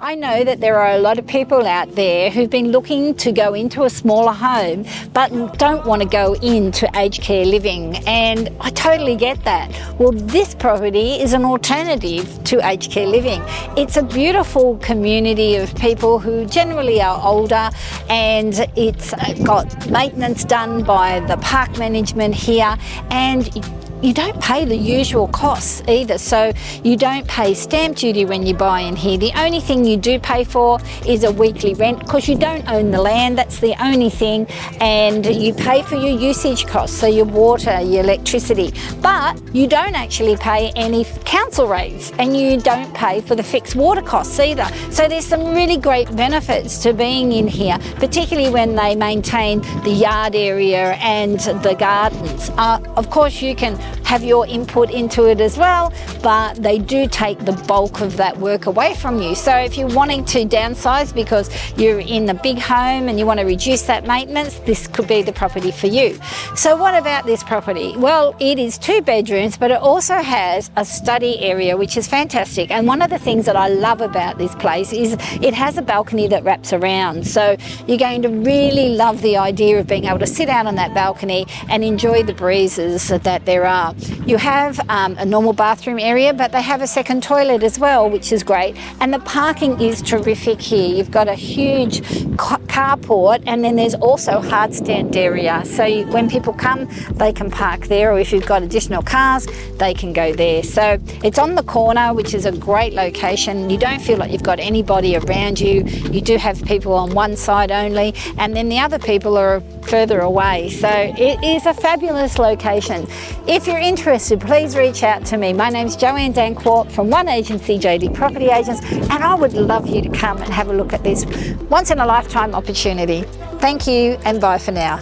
I know that there are a lot of people out there who've been looking to go into a smaller home but don't want to go into aged care living, and I totally get that. Well, this property is an alternative to aged care living. It's a beautiful community of people who generally are older, and it's got maintenance done by the park management here, and you don't pay the usual costs either. So you don't pay stamp duty when you buy in here. The only thing you do pay for is a weekly rent, because you don't own the land, that's the only thing, and you pay for your usage costs, so your water, your electricity, but you don't actually pay any council rates, and you don't pay for the fixed water costs either. So there's some really great benefits to being in here, particularly when they maintain the yard area and the gardens. Of course you can have your input into it as well, but they do take the bulk of that work away from you. So if you're wanting to downsize because you're in a big home and you want to reduce that maintenance, this could be the property for you. So what about this property? Well, it is 2 bedrooms, but it also has a study area, which is fantastic. And one of the things that I love about this place is it has a balcony that wraps around. So you're going to really love the idea of being able to sit out on that balcony and enjoy the breezes that there are. You have a normal bathroom area, but they have a second toilet as well, which is great. And the parking is terrific here. You've got a huge carport, and then there's also hard stand area. So when people come, they can park there, or if you've got additional cars, they can go there. So it's on the corner, which is a great location. You don't feel like you've got anybody around you. You do have people on one side only, and then the other people are further away. So it is a fabulous location. If you're interested, please reach out to me. My name's Joanne Danckwardt from One Agency, JD Property Agents, and I would love you to come and have a look at this once in a lifetime opportunity. Thank you, and bye for now.